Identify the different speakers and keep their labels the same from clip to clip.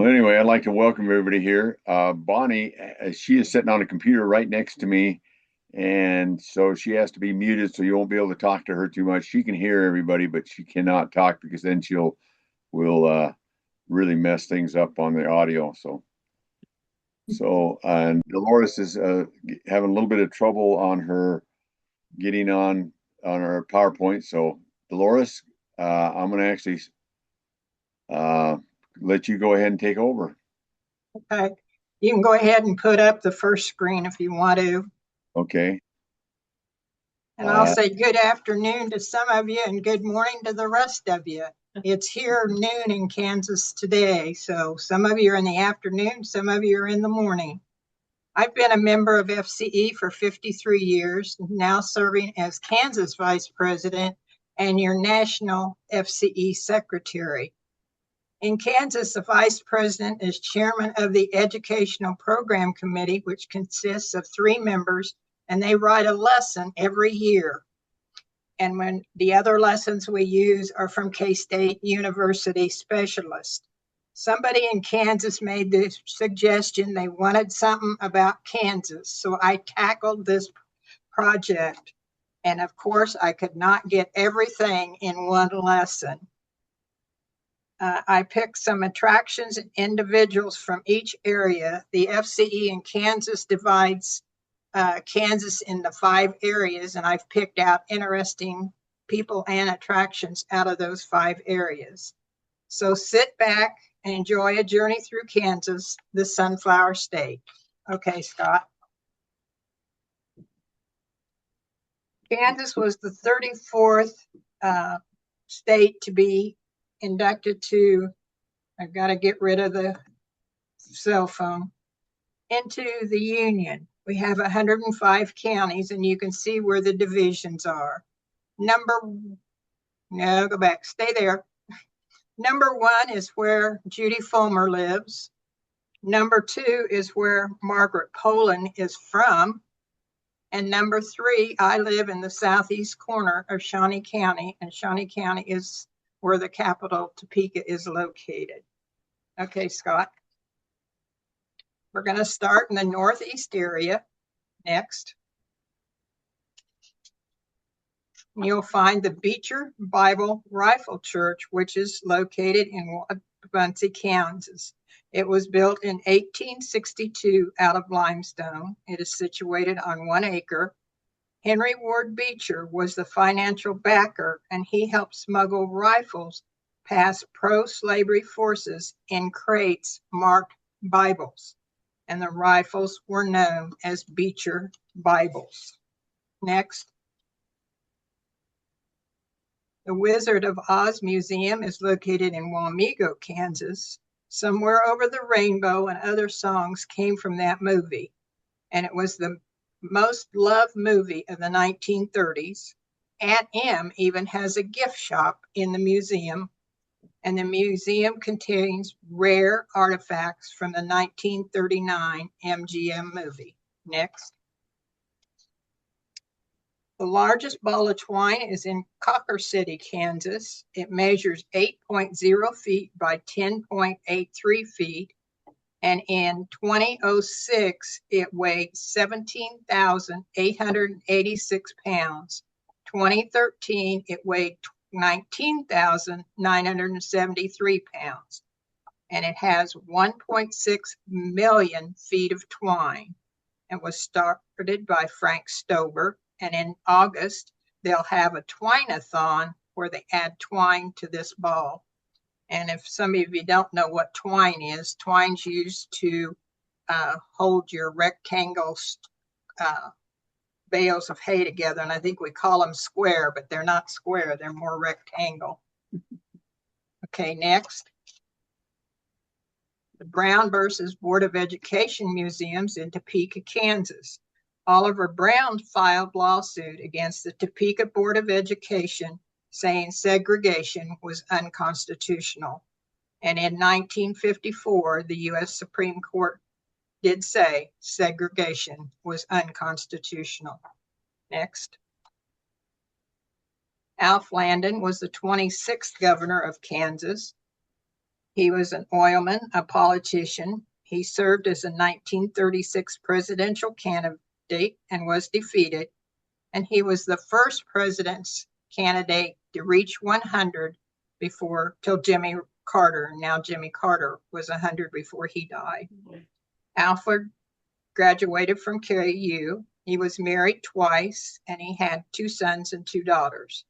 Speaker 1: Well, anyway, I'd like to welcome everybody here. Bonnie, she is sitting on a computer right next to me, and so she has to be muted, so you won't be able to talk to her too much. She can hear everybody, but she cannot talk because then she'll will really mess things up on the audio. And DeLores is having a little bit of trouble on her getting on her PowerPoint. So DeLores, I'm going to actually let you go ahead and take over.
Speaker 2: Okay. You can go ahead and put up the first screen if you want to.
Speaker 1: Okay.
Speaker 2: And I'll say good afternoon to some of you and good morning to the rest of you. It's here noon in Kansas today. So some of you are in the afternoon, some of you are in the morning. I've been a member of FCE for 53 years, now serving as Kansas Vice President and your National FCE Secretary. In Kansas, the Vice President is chairman of the Educational Program Committee, which consists of 3 members, and they write a lesson every year. And when the other lessons we use are from K-State University specialists. Somebody in Kansas made the suggestion they wanted something about Kansas, so I tackled this project. And of course, I could not get everything in one lesson. I picked some attractions and individuals from each area. The FCE in Kansas divides Kansas into 5 areas, and I've picked out interesting people and attractions out of those 5 areas. So sit back and enjoy a journey through Kansas, the Sunflower State. Okay, Scott. Kansas was the 34th state to be inducted to, I've got to get rid of the cell phone, into the Union. We have 105 counties, and you can see where the divisions are. Go back, stay there. Number 1 is where Judy Fulmer lives. Number 2 is where Margaret Poland is from. And number 3, I live in the southeast corner of Shawnee County, and Shawnee County is where the capital, Topeka, is located. Okay, Scott. We're going to start in the northeast area. Next. You'll find the Beecher Bible Rifle Church, which is located in Buncie, Kansas. It was built in 1862 out of limestone. It is situated on 1 acre. Henry Ward Beecher was the financial backer, and he helped smuggle rifles past pro-slavery forces in crates marked Bibles, and the rifles were known as Beecher Bibles. Next. The Wizard of Oz Museum is located in Wamego, Kansas. Somewhere Over the Rainbow and other songs came from that movie, and it was the most loved movie of the 1930s. Aunt Em even has a gift shop in the museum, and the museum contains rare artifacts from the 1939 MGM movie. Next. The largest ball of twine is in Cocker City, Kansas. It measures 8.0 feet by 10.83 feet. And in 2006, it weighed 17,886 pounds. 2013, it weighed 19,973 pounds. And it has 1.6 million feet of twine. It was started by Frank Stober. And in August, they'll have a twine-a-thon where they add twine to this ball. And if some of you don't know what twine is, twine's used to hold your rectangle bales of hay together. And I think we call them square, but they're not square. They're more rectangle. Okay, next. The Brown versus Board of Education Museums in Topeka, Kansas. Oliver Brown filed lawsuit against the Topeka Board of Education saying segregation was unconstitutional. And in 1954, the U.S. Supreme Court did say segregation was unconstitutional. Next. Alf Landon was the 26th governor of Kansas. He was an oilman, a politician. He served as a 1936 presidential candidate and was defeated. And he was the first president's candidate to reach 100 till Jimmy Carter. Now Jimmy Carter was 100 before he died. Alfred graduated from KU. He was married twice, and he had 2 sons and 2 daughters.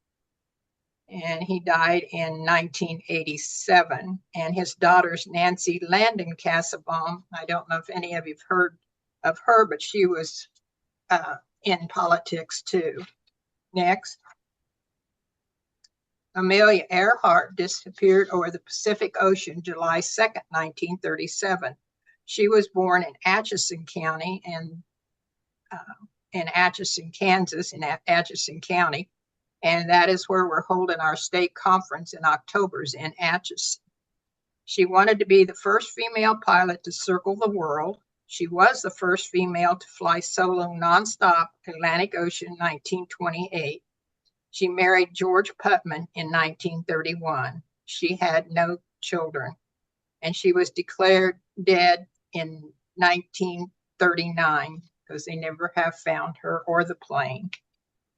Speaker 2: And he died in 1987. And his daughter's Nancy Landon Kassebaum. I don't know if any of you've heard of her, but she was in politics too. Next. Amelia Earhart disappeared over the Pacific Ocean July 2nd, 1937. She was born in Atchison County in Atchison, Kansas, in Atchison County. And that is where we're holding our state conference in October, in Atchison. She wanted to be the first female pilot to circle the world. She was the first female to fly solo nonstop Atlantic Ocean in 1928. She married George Putman in 1931. She had no children, and she was declared dead in 1939 because they never have found her or the plane.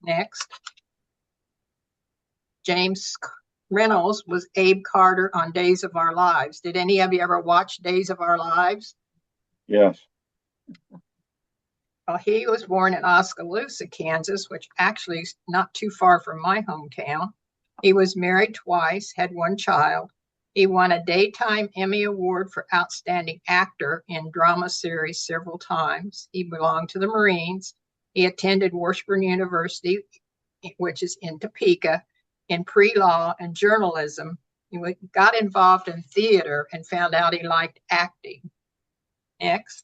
Speaker 2: Next. James Reynolds was Abe Carter on Days of Our Lives. Did any of you ever watch Days of Our Lives?
Speaker 1: Yes.
Speaker 2: Well, he was born in Oskaloosa, Kansas, which actually is not too far from my hometown. He was married twice, had 1 child. He won a Daytime Emmy Award for Outstanding Actor in drama series several times. He belonged to the Marines. He attended Washburn University, which is in Topeka, in pre-law and journalism. He got involved in theater and found out he liked acting. Next.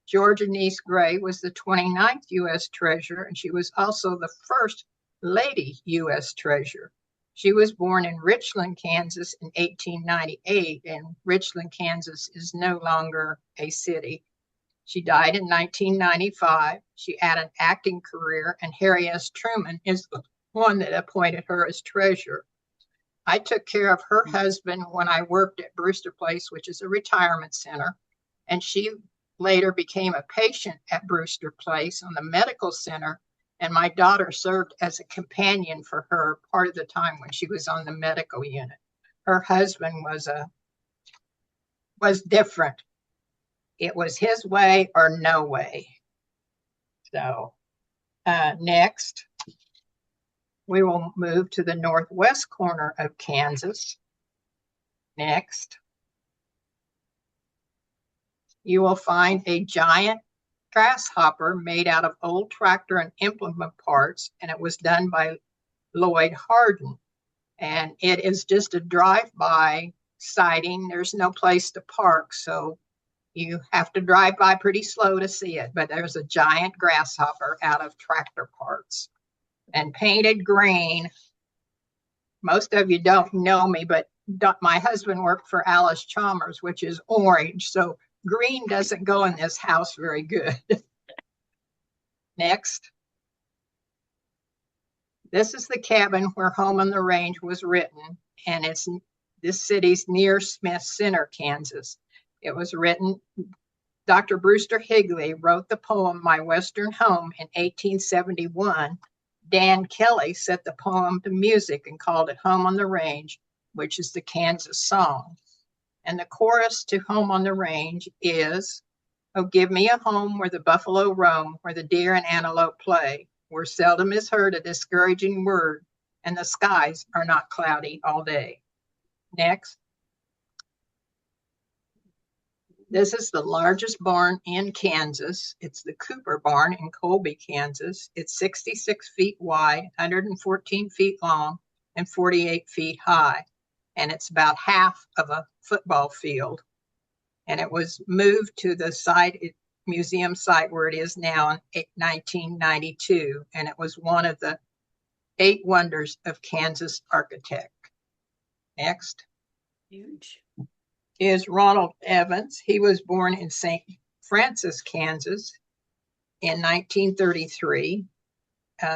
Speaker 2: Georgia Niece Gray was the 29th U.S. Treasurer, and she was also the first lady U.S. Treasurer. She was born in Richland, Kansas in 1898, and Richland, Kansas is no longer a city. She died in 1995. She had an acting career, and Harry S. Truman is the one that appointed her as treasurer. I took care of her husband when I worked at Brewster Place, which is a retirement center, and she later became a patient at Brewster Place on the medical center, and my daughter served as a companion for her part of the time when she was on the medical unit. Her husband was different. It was his way or no way. So next, we will move to the northwest corner of Kansas. Next. You will find a giant grasshopper made out of old tractor and implement parts, and it was done by Lloyd Harden. And it is just a drive-by sighting. There's no place to park, so you have to drive by pretty slow to see it. But there's a giant grasshopper out of tractor parts and painted green. Most of you don't know me, but my husband worked for Alice Chalmers, which is orange, so green doesn't go in this house very good. Next. This is the cabin where Home on the Range was written, and this city's near Smith Center, Kansas. It was written, Dr. Brewster Higley wrote the poem My Western Home in 1871. Dan Kelly set the poem to music and called it Home on the Range, which is the Kansas song. And the chorus to Home on the Range is, oh, give me a home where the buffalo roam, where the deer and antelope play, where seldom is heard a discouraging word, and the skies are not cloudy all day. Next. This is the largest barn in Kansas. It's the Cooper Barn in Colby, Kansas. It's 66 feet wide, 114 feet long, and 48 feet high. And it's about half of a football field. And it was moved to the museum site where it is now in 1992. And it was one of the 8 wonders of Kansas architect. Next.
Speaker 3: Huge.
Speaker 2: Is Ronald Evans. He was born in St. Francis, Kansas in 1933.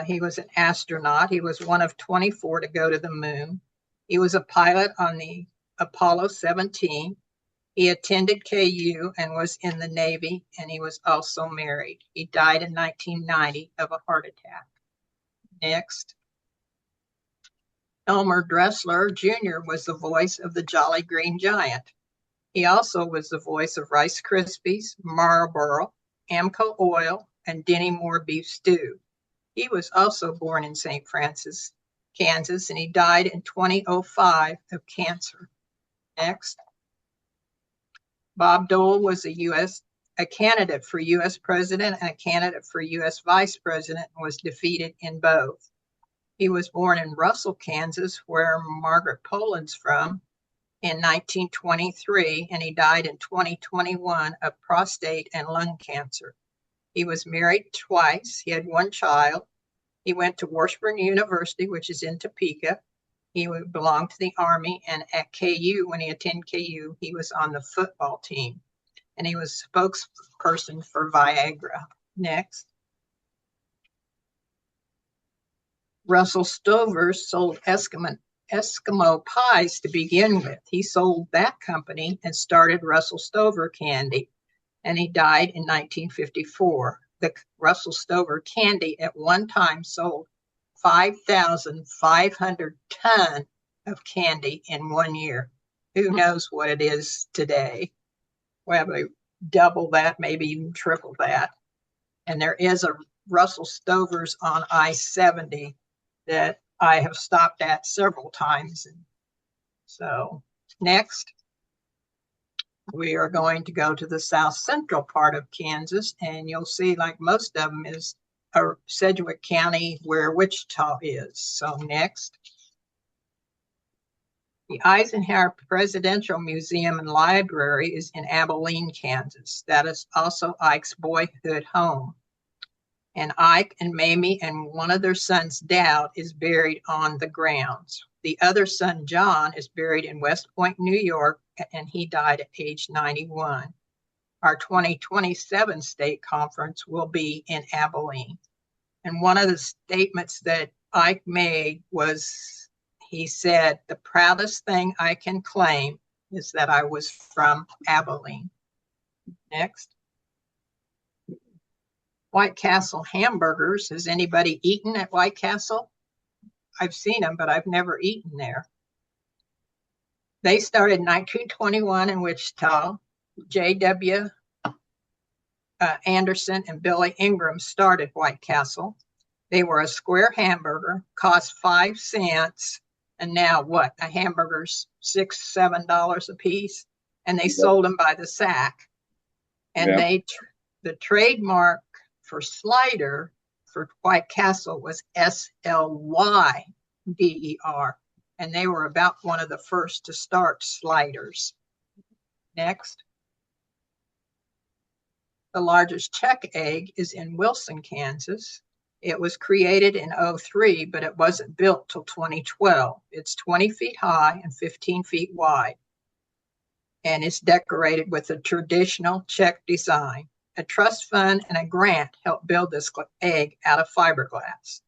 Speaker 2: He was an astronaut. He was one of 24 to go to the moon. He was a pilot on the Apollo 17. He attended KU and was in the Navy, and he was also married. He died in 1990 of a heart attack. Next. Elmer Dressler Jr. was the voice of the Jolly Green Giant. He also was the voice of Rice Krispies, Marlboro, Amco Oil, and Denny Moore Beef Stew. He was also born in St. Francis, Kansas, and he died in 2005 of cancer. Next. Bob Dole was a candidate for U.S. President and a candidate for U.S. Vice President and was defeated in both. He was born in Russell, Kansas, where Margaret Poland's from, in 1923, and he died in 2021 of prostate and lung cancer. He was married twice. He had one child. He went to Washburn University, which is in Topeka. He belonged to the Army, and at KU, when he attended KU, he was on the football team, and he was spokesperson for Viagra. Next. Russell Stover sold Eskimo pies to begin with. He sold that company and started Russell Stover Candy, and he died in 1954. The Russell Stover Candy at one time sold 5,500 tons of candy in 1 year. Who knows what it is today? Well, double that, maybe even triple that. And there is a Russell Stover's on I-70 that I have stopped at several times. So next, we are going to go to the south central part of Kansas, and you'll see, like most of them, is Sedgwick County where Wichita is. So next. The Eisenhower Presidential Museum and Library is in Abilene, Kansas. That is also Ike's boyhood home. And Ike and Mamie and one of their sons, Dowd, is buried on the grounds. The other son, John, is buried in West Point, New York, and he died at age 91. Our 2027 state conference will be in Abilene. And one of the statements that Ike made was, he said, the proudest thing I can claim is that I was from Abilene. Next. White Castle hamburgers. Has anybody eaten at White Castle? I've seen them, but I've never eaten there. They started in 1921 in Wichita. J.W. Anderson and Billy Ingram started White Castle. They were a square hamburger, cost 5 cents, and now what? A hamburger's $6, $7 a piece, and they sold them by the sack. And the trademark for Slider for White Castle was Slyder, and they were about one of the first to start sliders. Next. The largest check egg is in Wilson, Kansas. It was created in 2003, but it wasn't built till 2012. It's 20 feet high and 15 feet wide, and it's decorated with a traditional check design. A trust fund and a grant helped build this egg out of fiberglass.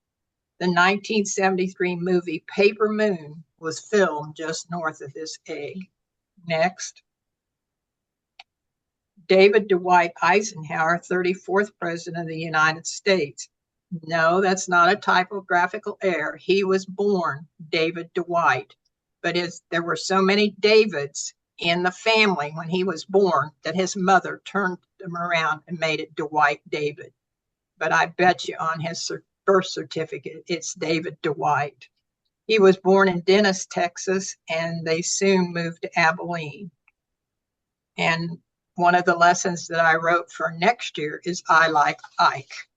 Speaker 2: The 1973 movie Paper Moon was filmed just north of this egg. Next. David Dwight Eisenhower, 34th President of the United States. No, that's not a typographical error. He was born David Dwight, but there were so many Davids in the family when he was born that his mother turned him around and made it Dwight David. But I bet you on his birth certificate, it's David Dwight. He was born in Dennis, Texas, and they soon moved to Abilene. And one of the lessons that I wrote for next year is I like Ike.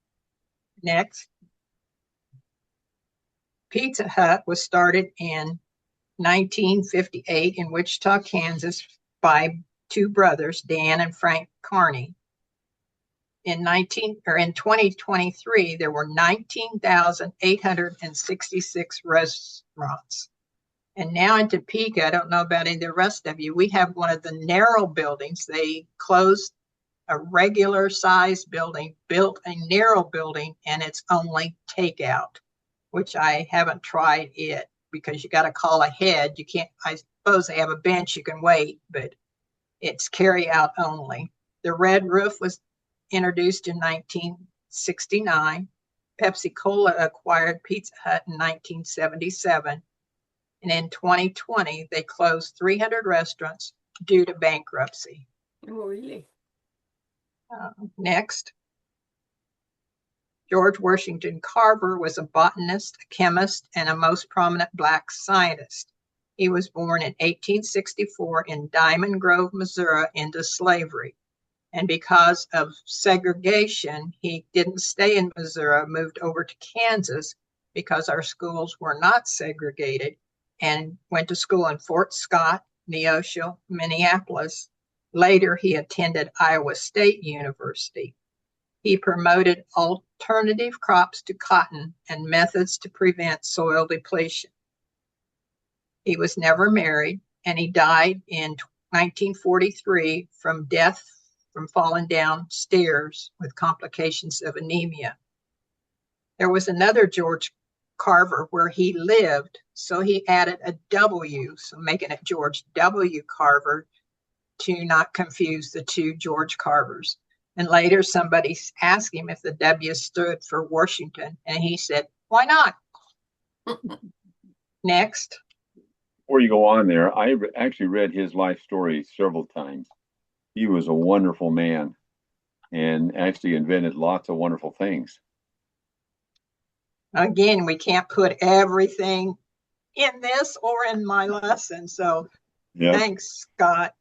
Speaker 2: Next. Pizza Hut was started in 1958 in Wichita, Kansas by two brothers, Dan and Frank Carney. In 2023, there were 19,866 restaurants. And now in Topeka, I don't know about any of the rest of you, we have one of the narrow buildings. They closed a regular size building, built a narrow building, and it's only takeout, which I haven't tried it because you got to call ahead. You can't, I suppose they have a bench you can wait, but it's carry out only. The red roof was introduced in 1969. Pepsi Cola acquired Pizza Hut in 1977. And in 2020, they closed 300 restaurants due to bankruptcy.
Speaker 3: Oh, really?
Speaker 2: Next. George Washington Carver was a botanist, a chemist, and a most prominent Black scientist. He was born in 1864 in Diamond Grove, Missouri, into slavery. And because of segregation, he didn't stay in Missouri, moved over to Kansas because our schools were not segregated, and went to school in Fort Scott, Neosho, Minneapolis. Later, he attended Iowa State University. He promoted alternative crops to cotton and methods to prevent soil depletion. He was never married, and he died in 1943 from death from falling down stairs with complications of anemia. There was another George Carver where he lived, so he added a W, so making it George W. Carver to not confuse the two George Carvers. And later somebody asked him if the W stood for Washington, and he said, why not? Next.
Speaker 1: Before you go on there, I actually read his life story several times. He was a wonderful man and actually invented lots of wonderful things.
Speaker 2: Again, we can't put everything in this or in my lesson, so Thanks, Scott.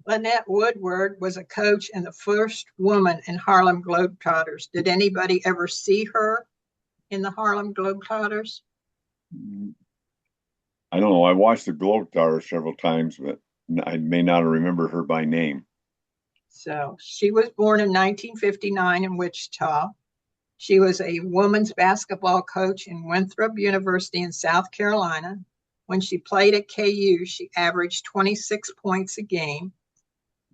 Speaker 2: Lynette Woodward was a coach and the first woman in Harlem Globetrotters. Did anybody ever see her in the Harlem Globetrotters?
Speaker 1: I don't know. I watched the Globetrotters several times, but I may not remember her by name.
Speaker 2: So she was born in 1959 in Wichita. She was a women's basketball coach in Winthrop University in South Carolina. When she played at KU, she averaged 26 points a game.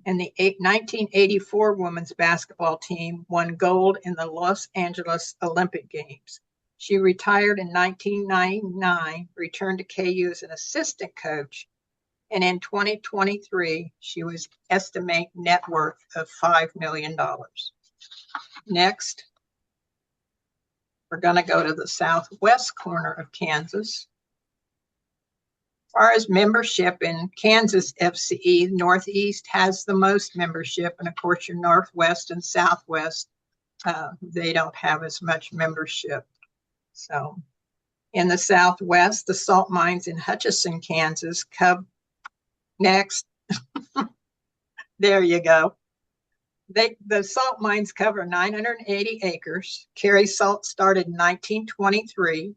Speaker 2: And the 1984 women's basketball team won gold in the Los Angeles Olympic Games. She retired in 1999, returned to KU as an assistant coach, and in 2023, she was estimated net worth of $5 million. Next, we're going to go to the southwest corner of Kansas. As far as membership in Kansas FCE, Northeast has the most membership, and of course your Northwest and Southwest, they don't have as much membership. So in the Southwest, the salt mines in Hutchinson, Kansas, next, there you go. The salt mines cover 980 acres. Carry Salt started in 1923.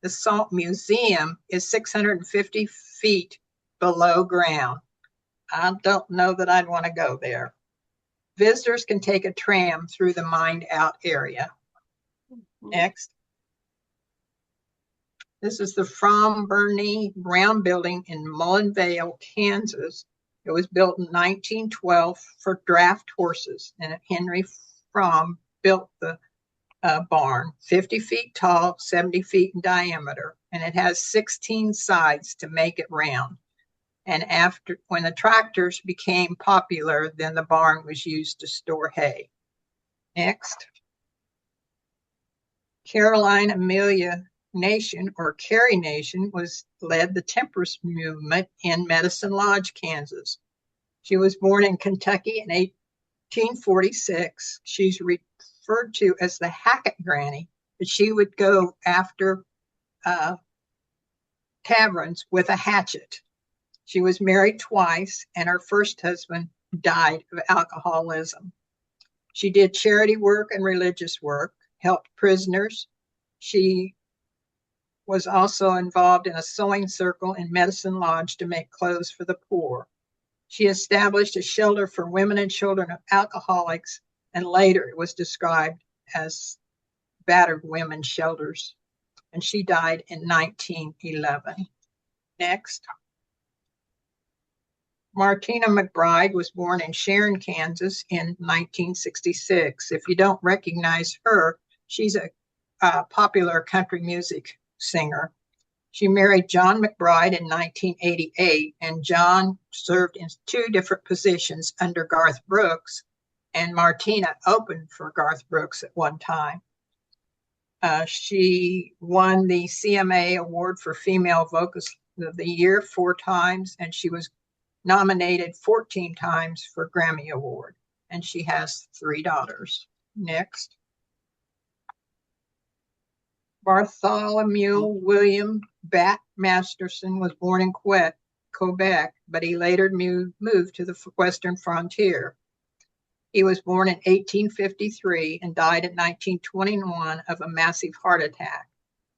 Speaker 2: The Salt Museum is 650 feet below ground. I don't know that I'd want to go there. Visitors can take a tram through the mined out area. Next. This is the From Bernie Brown Building in Mullenvale, Kansas. It was built in 1912 for draft horses, and Henry Fromm built the barn, 50 feet tall, 70 feet in diameter, and it has 16 sides to make it round. And when the tractors became popular, then the barn was used to store hay. Next. Caroline Amelia Nation, or Carrie Nation, led the temperance movement in Medicine Lodge, Kansas. She was born in Kentucky in 1846. She's referred to as the Hackett Granny, but she would go after taverns with a hatchet. She was married twice, and her first husband died of alcoholism. She did charity work and religious work, helped prisoners. She was also involved in a sewing circle in Medicine Lodge to make clothes for the poor. She established a shelter for women and children of alcoholics, and later it was described as battered women's shelters. And she died in 1911. Next. Martina McBride was born in Sharon, Kansas in 1966. If you don't recognize her, she's a popular country music singer. She married John McBride in 1988, and John served in 2 different positions under Garth Brooks, and Martina opened for Garth Brooks at one time. She won the CMA Award for Female Vocalist of the Year 4 times, and she was nominated 14 times for Grammy Award, and she has 3 daughters. Next. Bartholomew William Bat Masterson was born in Quebec, but he later moved to the western frontier. He was born in 1853 and died in 1921 of a massive heart attack.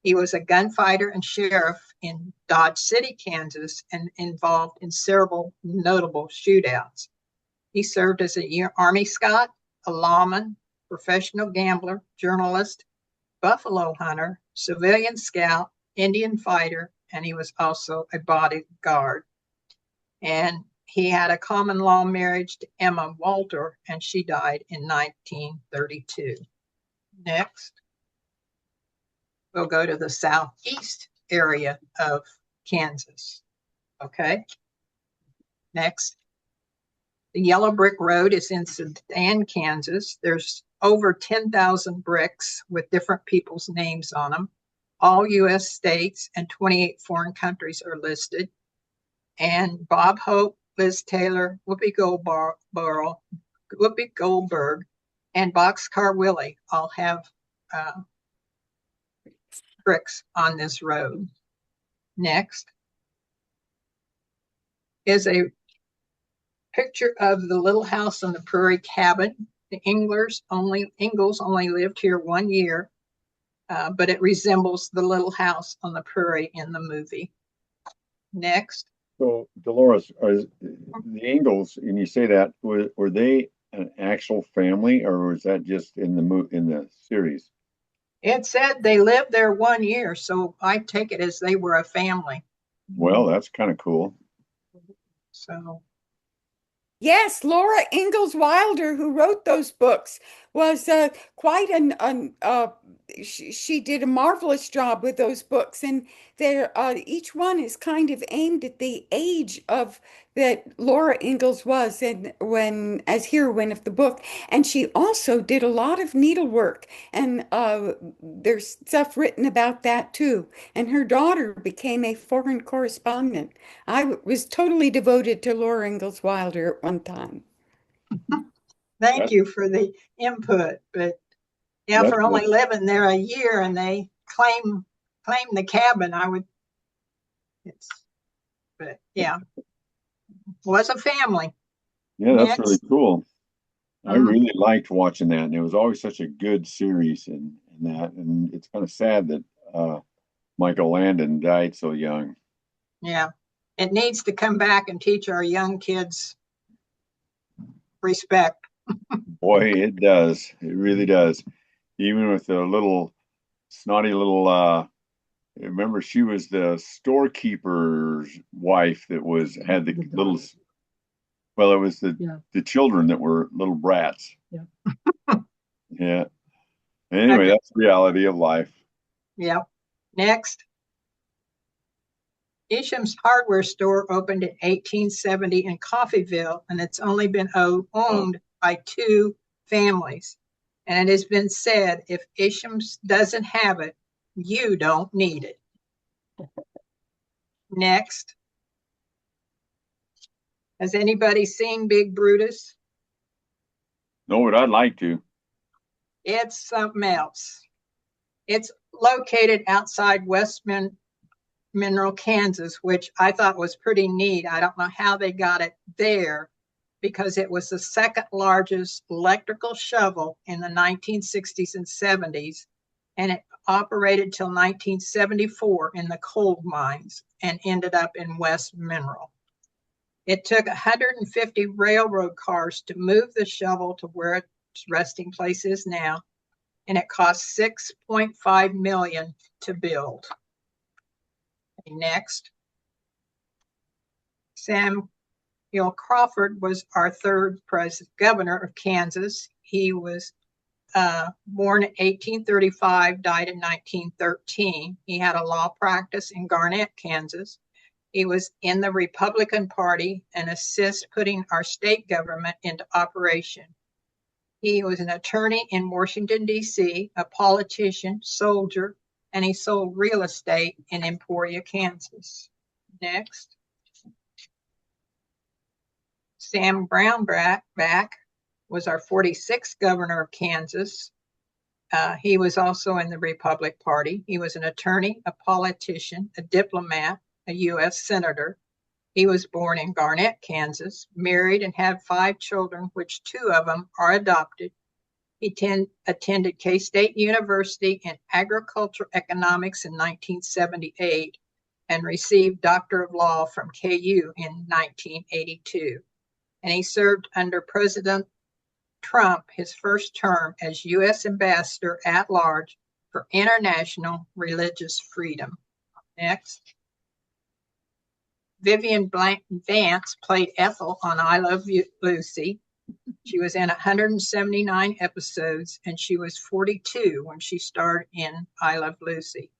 Speaker 2: He was a gunfighter and sheriff in Dodge City, Kansas, and involved in several notable shootouts. He served as an Army Scout, a lawman, professional gambler, journalist, buffalo hunter, civilian scout, Indian fighter, and he was also a bodyguard. And he had a common law marriage to Emma Walter, and she died in 1932. Next. We'll go to the southeast area of Kansas. Okay. Next. The Yellow Brick Road is in Sedan, Kansas. There's over 10,000 bricks with different people's names on them. All U.S. states and 28 foreign countries are listed. And Bob Hope, Liz Taylor, Whoopi Goldberg, and Boxcar Willie all have bricks on this road. Next is a picture of the Little House on the Prairie cabin. The Ingalls only lived here 1 year, but it resembles the Little House on the Prairie in the movie. Next.
Speaker 1: So, DeLores, the Ingalls, and you say that, were they an actual family, or was that just in the series?
Speaker 2: It said they lived there 1 year, so I take it as they were a family.
Speaker 1: Well, that's kind of cool.
Speaker 2: So.
Speaker 3: Yes, Laura Ingalls Wilder, who wrote those books, was quite she did a marvelous job with those books, and each one is kind of aimed at the age of that Laura Ingalls was as heroine of the book. And she also did a lot of needlework, and there's stuff written about that too. And her daughter became a foreign correspondent. I was totally devoted to Laura Ingalls Wilder at one time.
Speaker 2: Thank you for the input, but yeah, for only living there a year and they claim the cabin, but yeah, was a family.
Speaker 1: Yeah, that's really cool. I really liked watching that, and it was always such a good series and that, and it's kind of sad that Michael Landon died so young.
Speaker 2: Yeah, it needs to come back and teach our young kids respect.
Speaker 1: Boy, it does. It really does. Even with the little snotty little remember she was the storekeeper's wife that had the little, well, it was the children that were little brats. Yeah. Yeah. Anyway, that's the reality of life.
Speaker 2: Yeah. Next. Isham's hardware store opened in 1870 in Coffeyville, and it's only been owned by 2 families. And it has been said, if Isham's doesn't have it, you don't need it. Next. Has anybody seen Big Brutus?
Speaker 1: No, but I'd like to.
Speaker 2: It's something else. It's located outside West Mineral, Kansas, which I thought was pretty neat. I don't know how they got it there, because it was the second largest electrical shovel in the 1960s and 70s, and it operated till 1974 in the coal mines and ended up in West Mineral. It took 150 railroad cars to move the shovel to where its resting place is now, and it cost $6.5 million to build. Okay, next. Samuel Crawford was our 3rd governor of Kansas. He was born in 1835, died in 1913. He had a law practice in Garnett, Kansas. He was in the Republican Party and assists putting our state government into operation. He was an attorney in Washington, D.C., a politician, soldier, and he sold real estate in Emporia, Kansas. Next. Sam Brownback was our 46th governor of Kansas. He was also in the Republican Party. He was an attorney, a politician, a diplomat, a U.S. senator. He was born in Garnett, Kansas, married and had 5 children, which 2 of them are adopted. He attended K-State University in agriculture economics in 1978 and received Doctor of Law from KU in 1982. And he served under President Trump his first term as U.S. Ambassador at Large for International Religious Freedom. Next. Vivian Vance played Ethel on I Love Lucy. She was in 179 episodes, and she was 42 when she starred in I Love Lucy.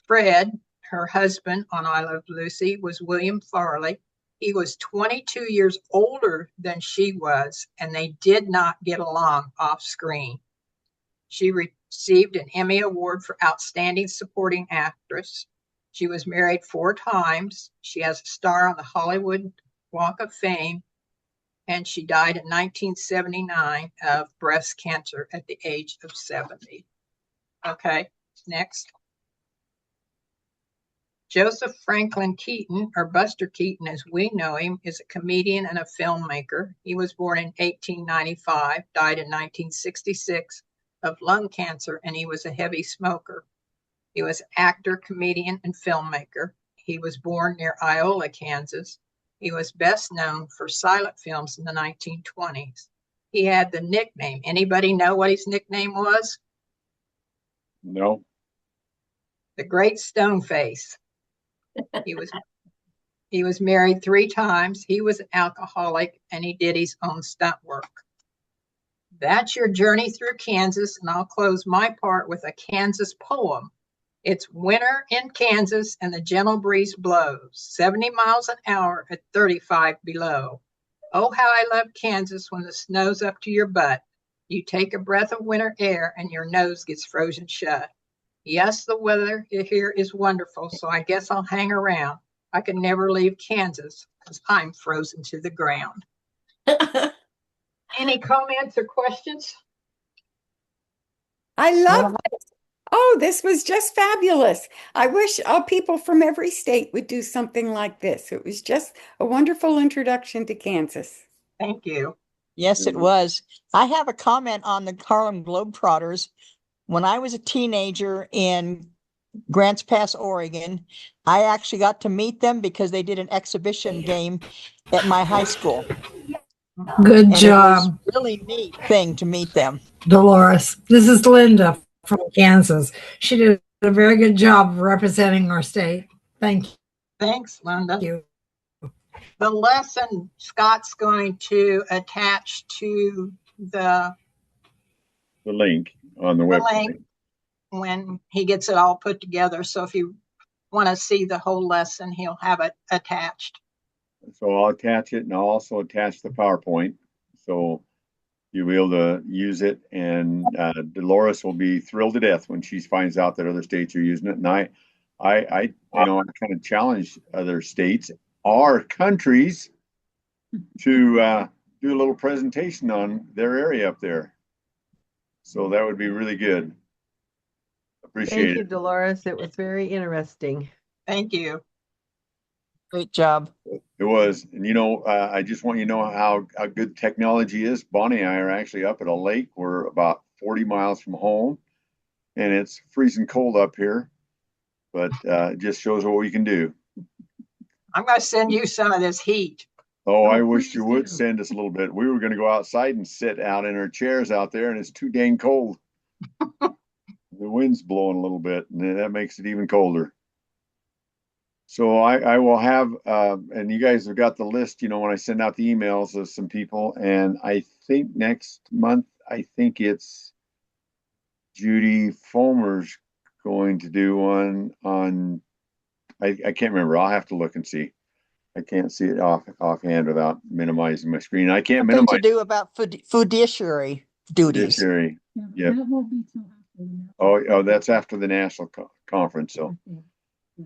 Speaker 2: Fred, her husband on I Love Lucy, was William Farley. He was 22 years older than she was, and they did not get along off screen. She received an Emmy Award for Outstanding Supporting Actress. She was married 4 times. She has a star on the Hollywood Walk of Fame, and she died in 1979 of breast cancer at the age of 70. Okay, next. Joseph Franklin Keaton, or Buster Keaton as we know him, is a comedian and a filmmaker. He was born in 1895, died in 1966 of lung cancer, and he was a heavy smoker. He was actor, comedian, and filmmaker. He was born near Iola, Kansas. He was best known for silent films in the 1920s. He had the nickname. Anybody know what his nickname was?
Speaker 1: No.
Speaker 2: The Great Stoneface. He was married 3 times. He was an alcoholic, and he did his own stunt work. That's your journey through Kansas, and I'll close my part with a Kansas poem. It's winter in Kansas, and the gentle breeze blows 70 miles an hour at 35 below. Oh, how I love Kansas when the snow's up to your butt. You take a breath of winter air, and your nose gets frozen shut. Yes, the weather here is wonderful, so I guess I'll hang around. I can never leave Kansas because I'm frozen to the ground. Any comments or questions?
Speaker 3: I love it. Oh, this was just fabulous. I wish people from every state would do something like this. It was just a wonderful introduction to Kansas.
Speaker 2: Thank you.
Speaker 4: Yes, it was. I have a comment on the Harlem Globetrotters. When I was a teenager in Grants Pass, Oregon, I actually got to meet them because they did an exhibition game at my high school.
Speaker 5: Good
Speaker 4: And
Speaker 5: job.
Speaker 4: it was a really neat thing to meet them.
Speaker 5: DeLores. This is Linda from Kansas. She did a very good job of representing our state. Thank
Speaker 2: Thanks, Linda.
Speaker 5: you.
Speaker 2: The lesson Scott's going to attach to the
Speaker 1: link on the website.
Speaker 2: link when he gets it all put together. So if you want to see the whole lesson, he'll have it attached.
Speaker 1: So I'll attach it, and I'll also attach the PowerPoint. So you'll be able to use it, and DeLores will be thrilled to death when she finds out that other states are using it. And I kind of challenge other states, our countries, to do a little presentation on their area up there. So that would be really good. Appreciate it.
Speaker 6: Thank you, DeLores. It was very interesting.
Speaker 2: Thank you.
Speaker 4: Great job.
Speaker 1: It was. And, I just want you to know how good technology is. Bonnie and I are actually up at a lake. We're about 40 miles from home, and it's freezing cold up here, but it just shows what we can do.
Speaker 2: I'm going to send you some of this heat.
Speaker 1: Oh, I wish you would send us a little bit. We were going to go outside and sit out in our chairs out there, and it's too dang cold. The wind's blowing a little bit, and that makes it even colder. So I will have, and you guys have got the list, when I send out the emails of some people, and I think next month, it's Judy Fomer's going to do one on, I can't remember. I'll have to look and see. I can't see it offhand without minimizing my screen. I can't
Speaker 4: Something to
Speaker 1: minimize
Speaker 4: do about fiduciary duties.
Speaker 1: judiciary. Yeah. Oh, that's after the national conference. So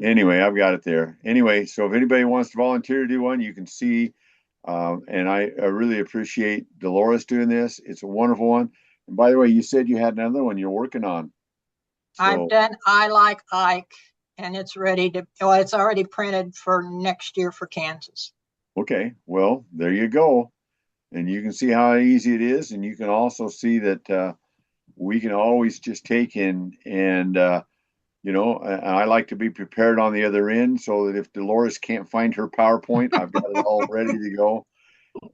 Speaker 1: anyway, I've got it there. Anyway, so if anybody wants to volunteer to do one, you can see. And I really appreciate DeLores doing this. It's a wonderful one. And by the way, you said you had another one you're working on. So,
Speaker 2: I've done I Like Ike, and it's ready to, well, it's already printed for next year for Kansas.
Speaker 1: okay, well, there you go. And you can see how easy it is. And you can also see that we can always just take in and, I like to be prepared on the other end so that if DeLores can't find her PowerPoint, I've got it all ready to go.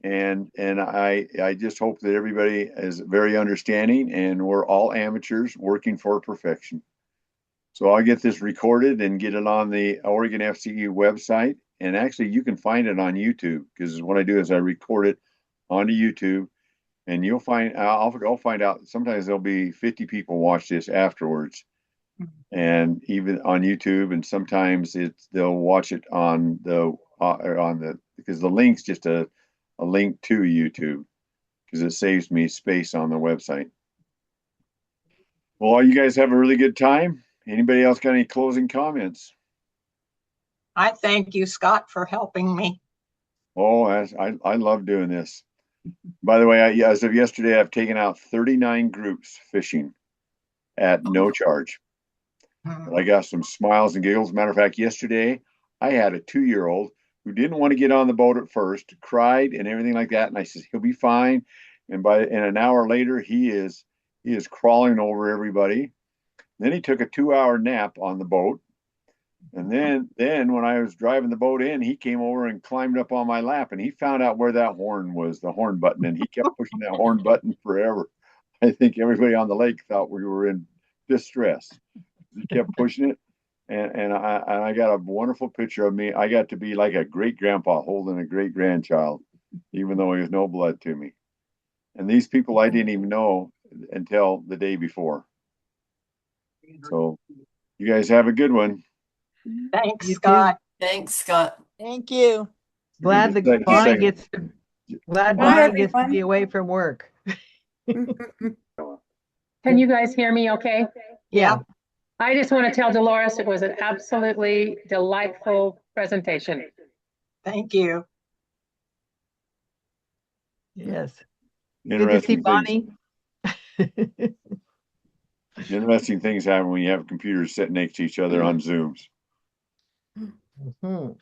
Speaker 1: And I just hope that everybody is very understanding, and we're all amateurs working for perfection. So I'll get this recorded and get it on the Oregon FCE website. And actually, you can find it on YouTube, because what I do is I record it onto YouTube, and you'll find I'll find out sometimes there'll be 50 people watch this afterwards, and even on YouTube, and sometimes they'll watch it on the because the link's just a link to YouTube, because it saves me space on the website. Well, you guys have a really good time. Anybody else got any closing comments?
Speaker 2: I thank you, Scott, for helping me.
Speaker 1: Oh, I love doing this. By the way, as of yesterday, I've taken out 39 groups fishing at no charge. I got some smiles and giggles. Matter of fact, yesterday I had a 2-year-old who didn't want to get on the boat at first, cried and everything like that. And I said, he'll be fine. And an hour later, he is crawling over everybody. Then he took a 2-hour nap on the boat. And then when I was driving the boat in, he came over and climbed up on my lap, and he found out where that horn was, the horn button, and he kept pushing that horn button forever. I think everybody on the lake thought we were in distress. He kept pushing it, and I got a wonderful picture of me. I got to be like a great grandpa holding a great grandchild, even though he was no blood to me. And these people I didn't even know until the day before. So you guys have a good one.
Speaker 2: Thanks,
Speaker 6: You
Speaker 2: Scott.
Speaker 7: Thanks, Scott.
Speaker 4: Thank you.
Speaker 6: Glad
Speaker 1: Just
Speaker 6: that
Speaker 1: a
Speaker 6: Bonnie
Speaker 1: second.
Speaker 6: gets to, glad
Speaker 3: Bye,
Speaker 6: Bonnie gets to be
Speaker 3: everyone.
Speaker 6: away from work.
Speaker 8: Can you guys hear me okay?
Speaker 2: Yeah.
Speaker 8: I just want to tell DeLores it was an absolutely delightful presentation.
Speaker 2: Thank you.
Speaker 6: Yes. Good to see
Speaker 1: Interesting
Speaker 6: Bonnie.
Speaker 1: things. Interesting things happen when you have computers sitting next to each other on Zooms.
Speaker 6: Mhm.